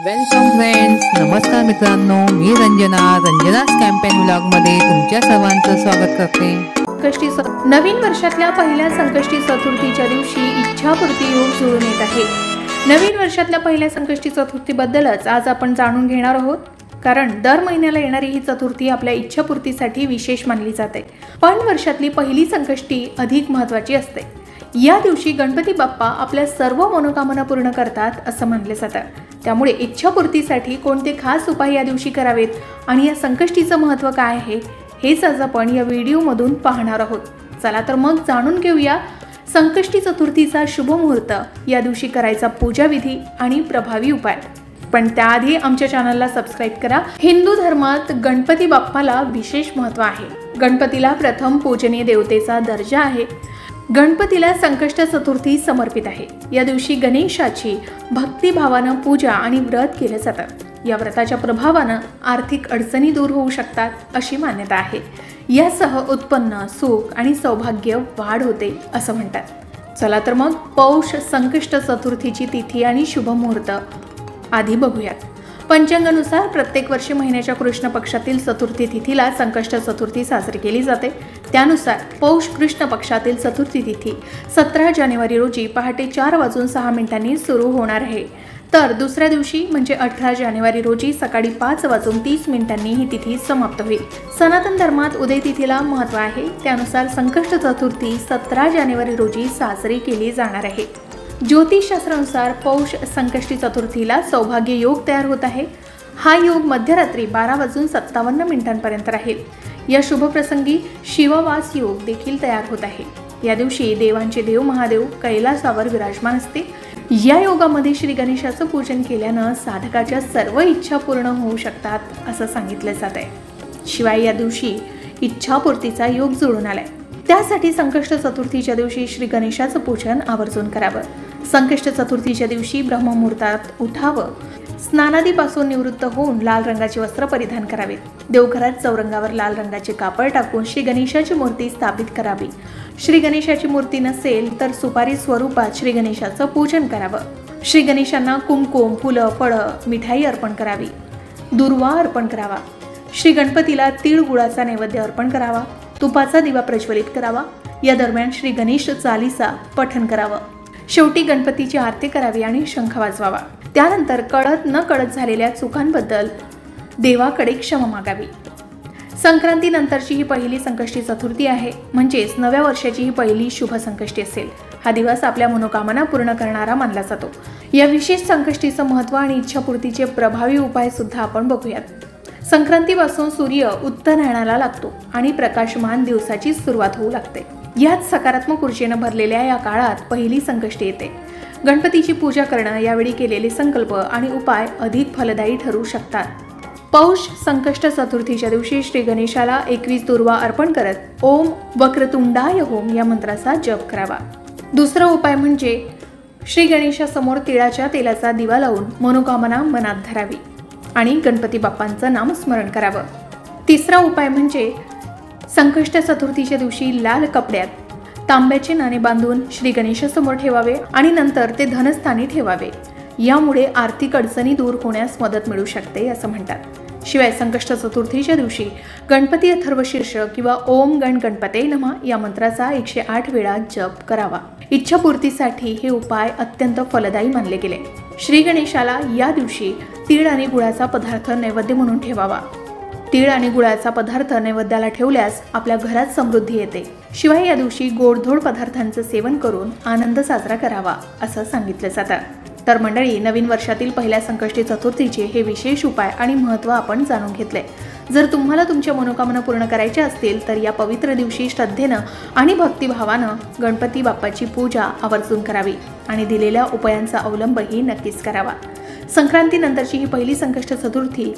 Welcome friends, नमस्कार मित्रांनो, मी रंजना's campaign व्लॉगमध्ये तुमच्या सर्वांचं स्वागत करते। नवीन वर्षातल्या पहिल्या संकष्टी चतुर्थीच्या दिवशी इच्छापूर्ती योग जुळून येत आहे। नवीन वर्षातल्या पहिल्या संकष्टी चतुर्थीबद्दलच आज आपण जाणून घेणार आहोत, कारण दर महिन्याला येणारी ही चतुर्थी आपल्या इच्छापूर्तीसाठी विशेष मानली जाते। पण वर्षातली पहिली संकष्टी अधिक महत्त्वाची असते। या दिवशी गणपती बाप्पा आपल्या सर्व मनोकामना पूर्ण करतात असं मानले जातं। त्यामुळे इच्छापूर्तीसाठी कोणते खास उपाय या दिवशी करावेत आणि या संकष्टीचं महत्त्व काय आहे हेच आज आपण या व्हिडिओमधून पाहणार आहोत। चला तर मग जाणून घेऊया संकष्टी चतुर्थीचा शुभ मुहूर्त, या दिवशी करायचा पूजाविधी आणि प्रभावी उपाय। पण त्याआधी आमच्या चॅनलला सबस्क्राइब करा। हिंदू धर्मात गणपती बाप्पाला विशेष महत्त्व आहे। गणपतीला प्रथम पूजनीय देवतेचा दर्जा आहे। गणपतीला संकष्ट चतुर्थी समर्पित आहे। या दिवशी गणेशाची भक्तिभावानं पूजा आणि व्रत केले जातं। या व्रताच्या प्रभावानं आर्थिक अडचणी दूर होऊ शकतात अशी मान्यता आहे। यासह उत्पन्न, सुख आणि सौभाग्य वाढ होते असं म्हणतात। चला तर मग पौष संकष्ट चतुर्थीची तिथी आणि शुभ मुहूर्त आधी बघूयात। पंचांगानुसार प्रत्येक वर्षी महिन्याच्या कृष्ण पक्षातील चतुर्थी तिथीला संकष्ट चतुर्थी साजरी केली जाते। त्यानुसार पौष कृष्ण पक्षातील चतुर्थी तिथी 17 जानेवारी रोजी पहाटे 4:06 सुरू होणार आहे। तर दुसऱ्या दिवशी म्हणजे 18 जानेवारी रोजी सकाळी 5:30 ही तिथी समाप्त होईल। सनातन धर्मात उदय तिथीला महत्त्व आहे। त्यानुसार संकष्ट चतुर्थी 17 जानेवारी रोजी साजरी केली जाणार आहे। ज्योतिषशास्त्रानुसार पौष संकष्टी चतुर्थीला सौभाग्य योग तयार होत आहे। हा योग मध्यरात्री 12:57 पर्यंत राहील। या शुभ प्रसंगी शिववास योग देखील तयार होत आहे। या दिवशी देवांचे देव महादेव कैलासावर विराजमान असते। या योगामध्ये श्री गणेशाचं पूजन केल्यानं साधकाच्या सर्व इच्छा पूर्ण होऊ शकतात असं सांगितलं जात आहे। शिवाय या दिवशी इच्छापूर्तीचा योग जुळून आलाय। त्यासाठी संकष्ट चतुर्थीच्या दिवशी श्री गणेशाचं पूजन आवर्जून करावं। संकष्ट चतुर्थीच्या दिवशी ब्रह्ममुहूर्तात उठावं। स्नानादीपासून निवृत्त होऊन लाल रंगाचे वस्त्र परिधान करावेत। देवघरात चौरंगावर लाल रंगाचे कापड टाकून श्री गणेशाची मूर्ती स्थापित करावी। श्री गणेशाची मूर्ती नसेल तर सुपारी स्वरूपात श्री गणेशाचं पूजन करावं। श्री गणेशांना कुंकुम, फुलं, फळं, मिठाई अर्पण करावी। दुर्वा अर्पण करावा। श्री गणपतीला तीळ गुळाचा नैवेद्य अर्पण करावा। तुपाचा दिवा प्रज्वलित करावा। या दरम्यान श्री गणेश चालीसा पठण करावं। शेवटी गणपतीची आरती करावी आणि शंख वाजवावा। त्यानंतर कळत न कळत झालेल्या चुकांबद्दल देवाकडे क्षमा मागावी। संक्रांतीनंतरची ही पहिली संकष्टी चतुर्थी आहे, म्हणजेच नव्या वर्षाची ही पहिली शुभ संकष्टी असेल। हा दिवस आपल्या मनोकामना पूर्ण करणारा मानला जातो। या विशेष संकष्टीचं महत्त्व आणि इच्छापूर्तीचे प्रभावी उपाय सुद्धा आपण बघूयात। संक्रांतीपासून सूर्य उत्तरायणाला लागतो आणि प्रकाशमान दिवसाची सुरुवात होऊ लागते। यात सकारात्मक ऊर्जेनं भरलेल्या या काळात पहिली संकष्टी येते। गणपतीची पूजा करणं, यावेळी केलेले संकल्प आणि उपाय अधिक फलदायी ठरू शकतात। पौष संकष्ट चतुर्थीच्या दिवशी श्री गणेशाला 21 दुर्वा अर्पण करत ओम वक्रतुंडाय होम या मंत्राचा जप करावा। दुसरा उपाय म्हणजे श्री गणेशासमोर तिळाच्या तेलाचा दिवा लावून मनोकामना मनात धरावी आणि गणपती बाप्पांचं नामस्मरण करावं। तिसरा उपाय म्हणजे संकष्ट चतुर्थीच्या दिवशी लाल कपड्यात तांब्याचे नाणे बांधून श्री गणेशासमोर ठेवावे आणि नंतर ते धनस्थानी ठेवावे। यामुळे आर्थिक अडचणी दूर होण्यास मदत मिळू शकते असं म्हणतात। शिवाय संकष्ट चतुर्थीच्या दिवशी गणपती अथर्वशीर्ष किंवा ओम गण गणपते नमः या मंत्राचा 108 वेळा जप करावा। इच्छापूर्तीसाठी हे उपाय अत्यंत फलदायी मानले गेले। श्री गणेशाला या दिवशी तीळ आणि गुळाचा पदार्थ नैवेद्य म्हणून ठेवावा। तीळ आणि गुळाचा पदार्थ नैवेद्याला ठेवल्यास आपल्या घरात समृद्धी येते। शिवाय या दिवशी गोडधोड पदार्थांचं सेवन करून आनंद साजरा करावा असं सांगितलं जातं। तर मंडळी, नवीन वर्षातील पहिल्या संकष्टी चतुर्थीचे हे विशेष उपाय आणि महत्त्व आपण जाणून घेतले। जर तुम्हाला तुमच्या मनोकामना पूर्ण करायच्या असतील तर या पवित्र दिवशी श्रद्धेनं आणि भक्तिभावानं गणपती बाप्पाची पूजा आवर्जून करावी आणि दिलेल्या उपायांचा अवलंबही नक्कीच करावा। संक्रांतीनंतरची ही पहिली संकष्ट चतुर्थी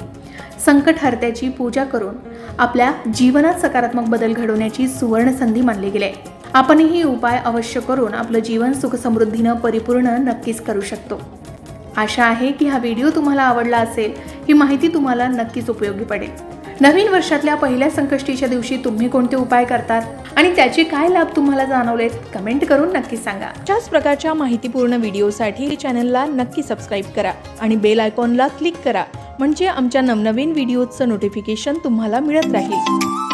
संकटहर्त्याची पूजा करून आपल्या जीवनात सकारात्मक बदल घडवण्याची सुवर्ण संधी मानली गेली। आपणही उपाय अवश्य करून आपलं जीवन सुख समृद्धीनं परिपूर्ण नक्कीच करू शकतो। आशा आहे की हा व्हिडिओ तुम्हाला आवडला असेल। ही माहिती तुम्हाला नक्कीच उपयोगी पडेल। नवीन वर्षातल्या पहिल्या संकष्टीच्या दिवशी तुम्ही कोणते उपाय करतात आणि त्याचे काय लाभ तुम्हाला जाणवलेत कमेंट करून नक्की सांगा। अशाच प्रकारच्या माहितीपूर्ण व्हिडिओसाठी चॅनलला नक्की सबस्क्राईब करा आणि बेल आयकॉनला क्लिक करा, म्हणजे आमच्या नवनवीन व्हिडिओचं नोटिफिकेशन तुम्हाला मिळत राहील।